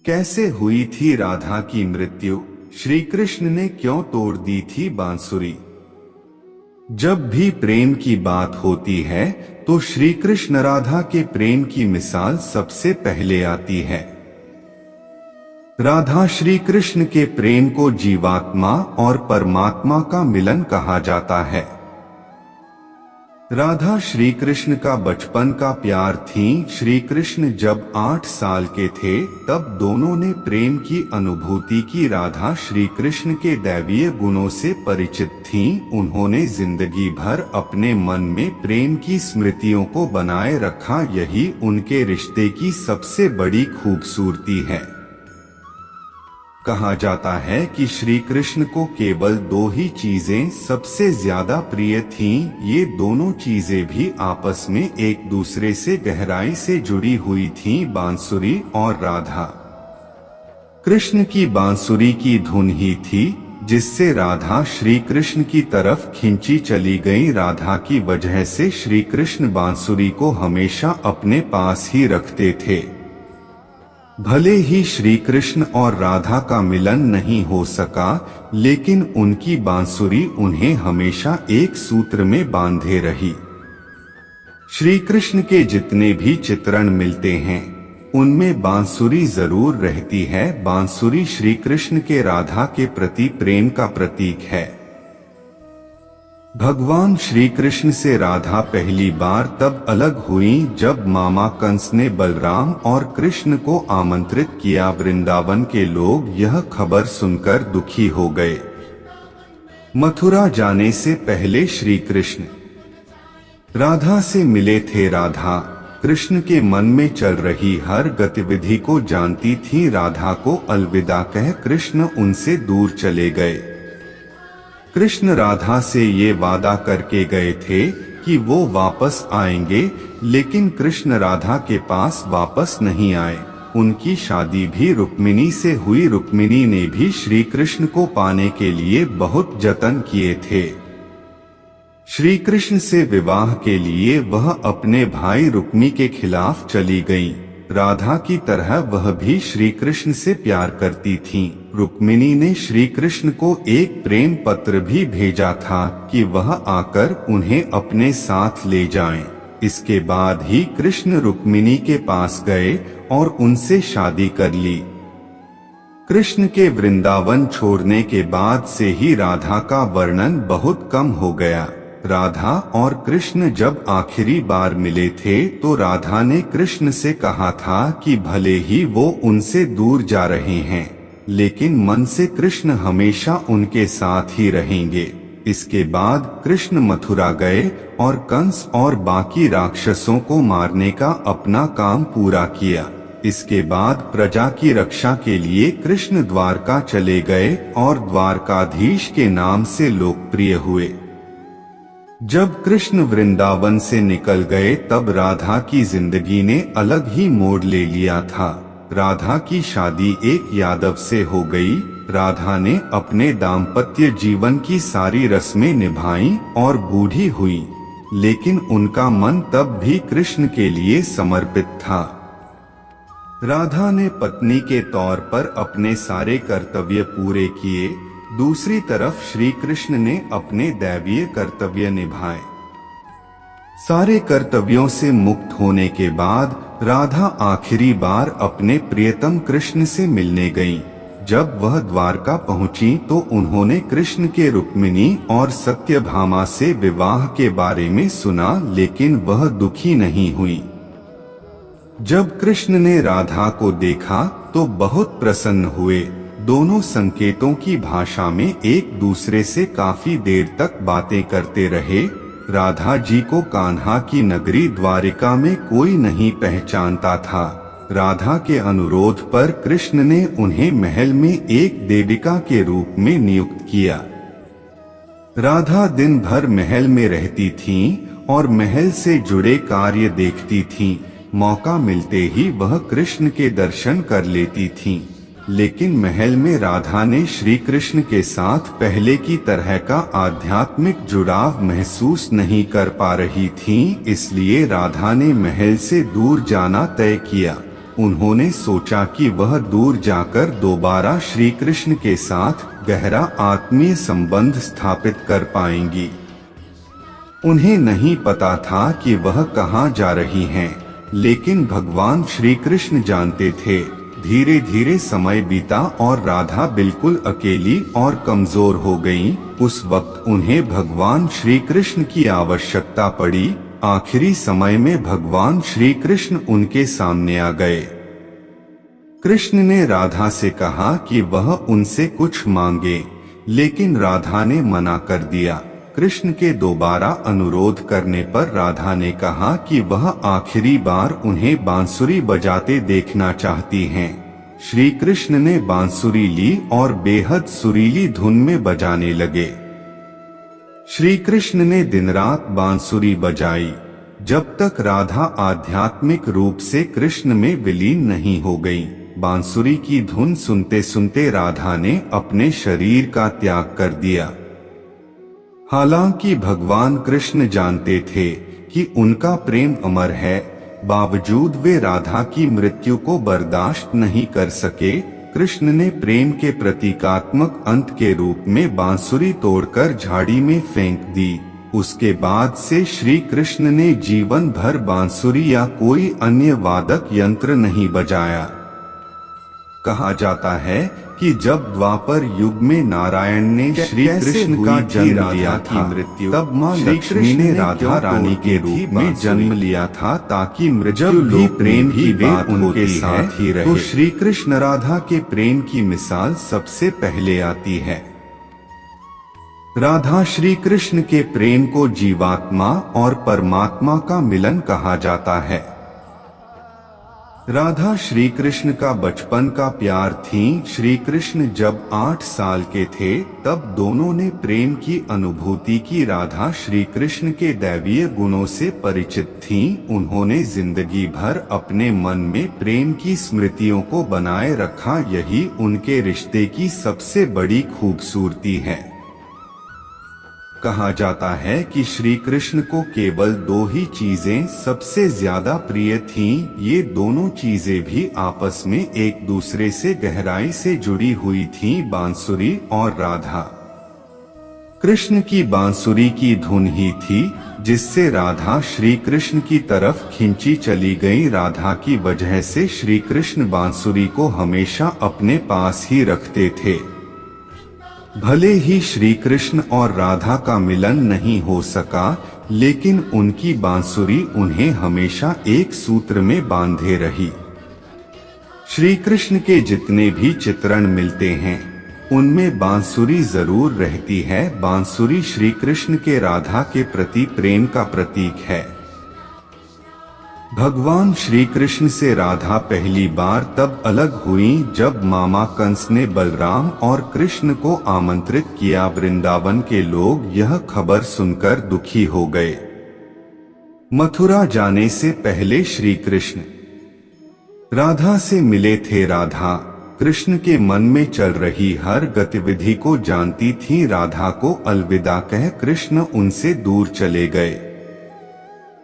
कैसे हुई थी राधा की मृत्यु? श्री कृष्ण ने क्यों तोड़ दी थी बांसुरी? जब भी प्रेम की बात होती है तो श्री कृष्ण राधा के प्रेम की मिसाल सबसे पहले आती है। राधा श्री कृष्ण के प्रेम को जीवात्मा और परमात्मा का मिलन कहा जाता है। राधा श्री कृष्ण का बचपन का प्यार थी। श्री कृष्ण जब 8 साल के थे तब दोनों ने प्रेम की अनुभूति की। राधा श्री कृष्ण के दैवीय गुणों से परिचित थीं। उन्होंने जिंदगी भर अपने मन में प्रेम की स्मृतियों को बनाए रखा। यही उनके रिश्ते की सबसे बड़ी खूबसूरती है। कहा जाता है कि श्री कृष्ण को केवल 2 ही चीजें सबसे ज्यादा प्रिय थीं। ये दोनों चीजें भी आपस में एक दूसरे से गहराई से जुड़ी हुई थीं, बांसुरी और राधा। कृष्ण की बांसुरी की धुन ही थी जिससे राधा श्री कृष्ण की तरफ खींची चली गई। राधा की वजह से श्री कृष्ण बांसुरी को हमेशा अपने पास ही रखते थे। भले ही श्री कृष्ण और राधा का मिलन नहीं हो सका, लेकिन उनकी बांसुरी उन्हें हमेशा एक सूत्र में बांधे रही। श्री कृष्ण के जितने भी चित्रण मिलते हैं उनमें बांसुरी जरूर रहती है। बांसुरी श्री कृष्ण के राधा के प्रति प्रेम का प्रतीक है। भगवान श्री कृष्ण से राधा पहली बार तब अलग हुई जब मामा कंस ने बलराम और कृष्ण को आमंत्रित किया। वृंदावन के लोग यह खबर सुनकर दुखी हो गए। मथुरा जाने से पहले श्री कृष्ण राधा से मिले थे। राधा कृष्ण के मन में चल रही हर गतिविधि को जानती थी। राधा को अलविदा कह कृष्ण उनसे दूर चले गए। कृष्ण राधा से ये वादा करके गए थे कि वो वापस आएंगे, लेकिन कृष्ण राधा के पास वापस नहीं आए। उनकी शादी भी रुक्मिणी से हुई। रुक्मिणी ने भी श्री कृष्ण को पाने के लिए बहुत जतन किए थे। श्री कृष्ण से विवाह के लिए वह अपने भाई रुक्मी के खिलाफ चली गईं। राधा की तरह वह भी श्री कृष्ण से प्यार करती थीं। रुक्मिणी ने श्री कृष्ण को एक प्रेम पत्र भी भेजा था कि वह आकर उन्हें अपने साथ ले जाएं। इसके बाद ही कृष्ण रुक्मिणी के पास गए और उनसे शादी कर ली। कृष्ण के वृंदावन छोड़ने के बाद से ही राधा का वर्णन बहुत कम हो गया। राधा और कृष्ण जब आखिरी बार मिले थे तो राधा ने कृष्ण से कहा था कि भले ही वो उनसे दूर जा रहे हैं, लेकिन मन से कृष्ण हमेशा उनके साथ ही रहेंगे। इसके बाद कृष्ण मथुरा गए और कंस और बाकी राक्षसों को मारने का अपना काम पूरा किया। इसके बाद प्रजा की रक्षा के लिए कृष्ण द्वारका चले गए और द्वारकाधीश के नाम से लोकप्रिय हुए। जब कृष्ण वृंदावन से निकल गए तब राधा की जिंदगी ने अलग ही मोड़ ले लिया था। राधा की शादी एक यादव से हो गई। राधा ने अपने दाम्पत्य जीवन की सारी रस्में निभाई और बूढ़ी हुई, लेकिन उनका मन तब भी कृष्ण के लिए समर्पित था। राधा ने पत्नी के तौर पर अपने सारे कर्तव्य पूरे किए। दूसरी तरफ श्री कृष्ण ने अपने दैवीय कर्तव्य निभाए। सारे कर्तव्यों से मुक्त होने के बाद राधा आखिरी बार अपने प्रियतम कृष्ण से मिलने गईं। जब वह द्वारका पहुंची तो उन्होंने कृष्ण के रुक्मिणी और सत्यभामा से विवाह के बारे में सुना, लेकिन वह दुखी नहीं हुई। जब कृष्ण ने राधा को देखा तो बहुत प्रसन्न हुए। दोनों संकेतों की भाषा में एक दूसरे से काफी देर तक बातें करते रहे। राधा जी को कान्हा की नगरी द्वारिका में कोई नहीं पहचानता था। राधा के अनुरोध पर कृष्ण ने उन्हें महल में एक देविका के रूप में नियुक्त किया। राधा दिन भर महल में रहती थीं और महल से जुड़े कार्य देखती थीं। मौका मिलते ही वह कृष्ण के दर्शन कर लेती थीं। लेकिन महल में राधा ने श्री कृष्ण के साथ पहले की तरह का आध्यात्मिक जुड़ाव महसूस नहीं कर पा रही थीं, इसलिए राधा ने महल से दूर जाना तय किया। उन्होंने सोचा कि वह दूर जाकर दोबारा श्री कृष्ण के साथ गहरा आत्मीय संबंध स्थापित कर पाएंगी। उन्हें नहीं पता था कि वह कहाँ जा रही हैं, लेकिन भगवान श्री कृष्ण जानते थे। धीरे धीरे समय बीता और राधा बिल्कुल अकेली और कमजोर हो गईं। उस वक्त उन्हें भगवान श्री कृष्ण की आवश्यकता पड़ी। आखिरी समय में भगवान श्री कृष्ण उनके सामने आ गए। कृष्ण ने राधा से कहा कि वह उनसे कुछ मांगे, लेकिन राधा ने मना कर दिया। कृष्ण के दोबारा अनुरोध करने पर राधा ने कहा कि वह आखिरी बार उन्हें बांसुरी बजाते देखना चाहती हैं। श्री कृष्ण ने बांसुरी ली और बेहद सुरीली धुन में बजाने लगे। श्री कृष्ण ने दिन रात बांसुरी बजाई, जब तक राधा आध्यात्मिक रूप से कृष्ण में विलीन नहीं हो गई। बांसुरी की धुन सुनते सुनते राधा ने अपने शरीर का त्याग कर दिया। हालांकि भगवान कृष्ण जानते थे कि उनका प्रेम अमर है, बावजूद वे राधा की मृत्यु को बर्दाश्त नहीं कर सके। कृष्ण ने प्रेम के प्रतीकात्मक अंत के रूप में बांसुरी तोड़कर झाड़ी में फेंक दी। उसके बाद से श्री कृष्ण ने जीवन भर बांसुरी या कोई अन्य वादक यंत्र नहीं बजाया। कहा जाता है कि जब द्वापर युग में नारायण ने श्री कृष्ण का जन्म लिया था, तब मां लक्ष्मी ने राधा रानी के रूप में जन्म लिया था, ताकि मृत्यु भी प्रेम की बात उनके साथ ही रहे। तो श्री कृष्ण राधा के प्रेम की मिसाल सबसे पहले आती है। राधा श्री कृष्ण के प्रेम को जीवात्मा और परमात्मा का मिलन कहा जाता है। राधा श्री कृष्ण का बचपन का प्यार थी। श्री कृष्ण जब 8 साल के थे, तब दोनों ने प्रेम की अनुभूति की। राधा श्री कृष्ण के दैवीय गुणों से परिचित थीं। उन्होंने जिंदगी भर अपने मन में प्रेम की स्मृतियों को बनाए रखा। यही उनके रिश्ते की सबसे बड़ी खूबसूरती है। कहा जाता है कि श्री कृष्ण को केवल 2 ही चीजें सबसे ज्यादा प्रिय थीं। ये दोनों चीजें भी आपस में एक दूसरे से गहराई से जुड़ी हुई थीं, बांसुरी और राधा। कृष्ण की बांसुरी की धुन ही थी जिससे राधा श्री कृष्ण की तरफ खींची चली गई। राधा की वजह से श्री कृष्ण बांसुरी को हमेशा अपने पास ही रखते थे। भले ही श्री कृष्ण और राधा का मिलन नहीं हो सका, लेकिन उनकी बांसुरी उन्हें हमेशा एक सूत्र में बांधे रही। श्री कृष्ण के जितने भी चित्रण मिलते हैं, उनमें बांसुरी जरूर रहती है। बांसुरी श्री कृष्ण के राधा के प्रति प्रेम का प्रतीक है। भगवान श्री कृष्ण से राधा पहली बार तब अलग हुई जब मामा कंस ने बलराम और कृष्ण को आमंत्रित किया। वृंदावन के लोग यह खबर सुनकर दुखी हो गए। मथुरा जाने से पहले श्री कृष्ण राधा से मिले थे। राधा कृष्ण के मन में चल रही हर गतिविधि को जानती थी। राधा को अलविदा कह कृष्ण उनसे दूर चले गए।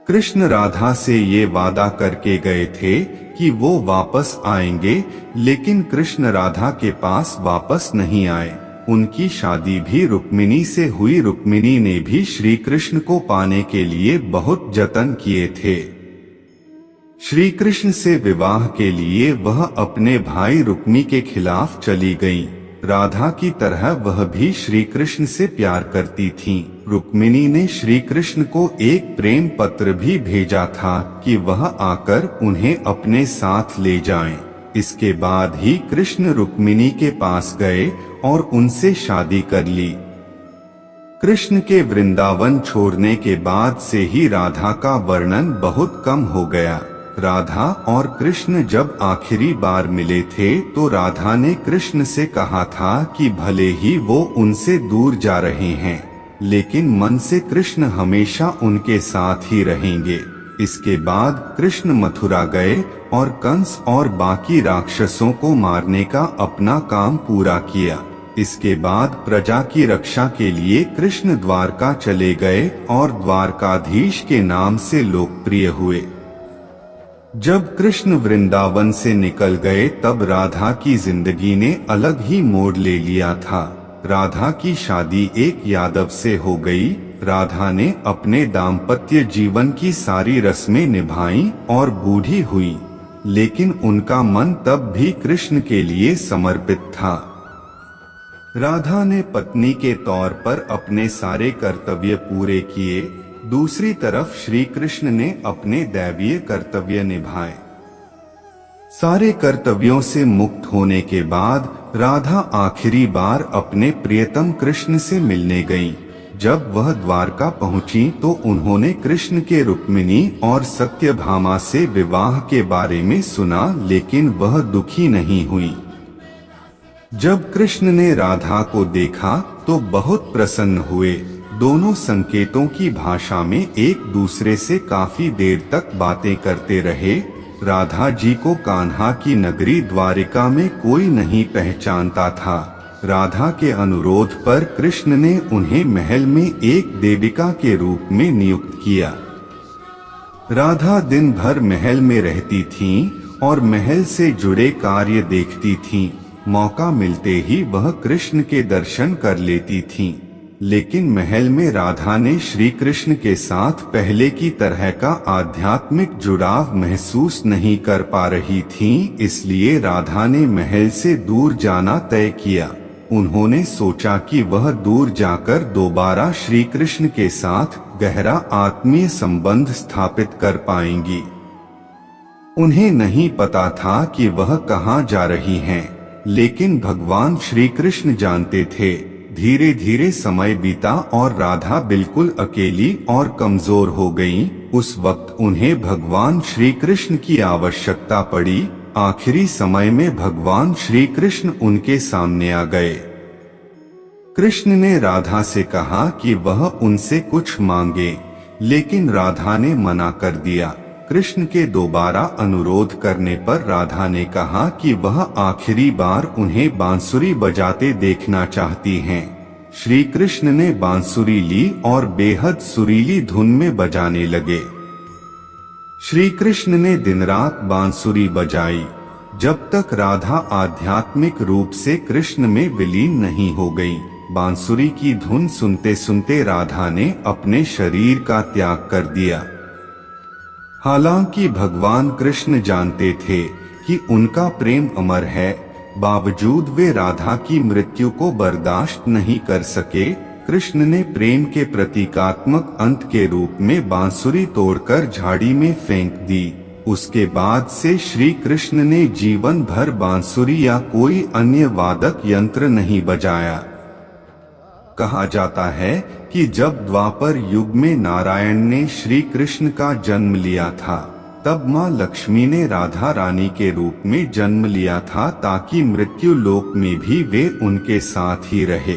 कृष्ण राधा से ये वादा करके गए थे कि वो वापस आएंगे, लेकिन कृष्ण राधा के पास वापस नहीं आए। उनकी शादी भी रुक्मिणी से हुई। रुक्मिणी ने भी श्री कृष्ण को पाने के लिए बहुत जतन किए थे। श्री कृष्ण से विवाह के लिए वह अपने भाई रुक्मी के खिलाफ चली गईं। राधा की तरह वह भी श्री कृष्ण से प्यार करती थीं। रुक्मिणी ने श्री कृष्ण को एक प्रेम पत्र भी भेजा था कि वह आकर उन्हें अपने साथ ले जाएं। इसके बाद ही कृष्ण रुक्मिणी के पास गए और उनसे शादी कर ली। कृष्ण के वृंदावन छोड़ने के बाद से ही राधा का वर्णन बहुत कम हो गया। राधा और कृष्ण जब आखिरी बार मिले थे तो राधा ने कृष्ण से कहा था कि भले ही वो उनसे दूर जा रहे हैं, लेकिन मन से कृष्ण हमेशा उनके साथ ही रहेंगे। इसके बाद कृष्ण मथुरा गए और कंस और बाकी राक्षसों को मारने का अपना काम पूरा किया। इसके बाद प्रजा की रक्षा के लिए कृष्ण द्वारका चले गए और द्वारकाधीश के नाम से लोकप्रिय हुए। जब कृष्ण वृंदावन से निकल गए तब राधा की जिंदगी ने अलग ही मोड़ ले लिया था। राधा की शादी एक यादव से हो गई। राधा ने अपने दाम्पत्य जीवन की सारी रस्में निभाई और बूढ़ी हुई, लेकिन उनका मन तब भी कृष्ण के लिए समर्पित था। राधा ने पत्नी के तौर पर अपने सारे कर्तव्य पूरे किए, दूसरी तरफ श्री कृष्ण ने अपने दैवीय कर्तव्य निभाए। सारे कर्तव्यों से मुक्त होने के बाद राधा आखिरी बार अपने प्रियतम कृष्ण से मिलने गईं। जब वह द्वारका पहुंची तो उन्होंने कृष्ण के रुक्मिणी और सत्यभामा से विवाह के बारे में सुना, लेकिन वह दुखी नहीं हुई। जब कृष्ण ने राधा को देखा तो बहुत प्रसन्न हुए। दोनों संकेतों की भाषा में एक दूसरे से काफी देर तक बातें करते रहे। राधा जी को कान्हा की नगरी द्वारिका में कोई नहीं पहचानता था। राधा के अनुरोध पर कृष्ण ने उन्हें महल में एक देविका के रूप में नियुक्त किया। राधा दिन भर महल में रहती थीं और महल से जुड़े कार्य देखती थीं। मौका मिलते ही वह कृष्ण के दर्शन कर लेती थीं। लेकिन महल में राधा ने श्री कृष्ण के साथ पहले की तरह का आध्यात्मिक जुड़ाव महसूस नहीं कर पा रही थीं, इसलिए राधा ने महल से दूर जाना तय किया। उन्होंने सोचा कि वह दूर जाकर दोबारा श्री कृष्ण के साथ गहरा आत्मीय संबंध स्थापित कर पाएंगी। उन्हें नहीं पता था कि वह कहाँ जा रही हैं, लेकिन भगवान श्री कृष्ण जानते थे। धीरे धीरे समय बीता और राधा बिल्कुल अकेली और कमजोर हो गईं। उस वक्त उन्हें भगवान श्री कृष्ण की आवश्यकता पड़ी। आखिरी समय में भगवान श्री कृष्ण उनके सामने आ गए। कृष्ण ने राधा से कहा कि वह उनसे कुछ मांगे, लेकिन राधा ने मना कर दिया। कृष्ण के दोबारा अनुरोध करने पर राधा ने कहा कि वह आखिरी बार उन्हें बांसुरी बजाते देखना चाहती हैं। श्री कृष्ण ने बांसुरी ली और बेहद सुरीली धुन में बजाने लगे। श्री कृष्ण ने दिन रात बांसुरी बजाई, जब तक राधा आध्यात्मिक रूप से कृष्ण में विलीन नहीं हो गई। बांसुरी की धुन सुनते सुनते राधा ने अपने शरीर का त्याग कर दिया। हालांकि भगवान कृष्ण जानते थे कि उनका प्रेम अमर है, बावजूद वे राधा की मृत्यु को बर्दाश्त नहीं कर सके। कृष्ण ने प्रेम के प्रतीकात्मक अंत के रूप में बांसुरी तोड़कर झाड़ी में फेंक दी। उसके बाद से श्री कृष्ण ने जीवन भर बांसुरी या कोई अन्य वादक यंत्र नहीं बजाया। कहा जाता है कि जब द्वापर युग में नारायण ने श्री कृष्ण का जन्म लिया था, तब माँ लक्ष्मी ने राधा रानी के रूप में जन्म लिया था, ताकि मृत्यु लोक में भी वे उनके साथ ही रहे।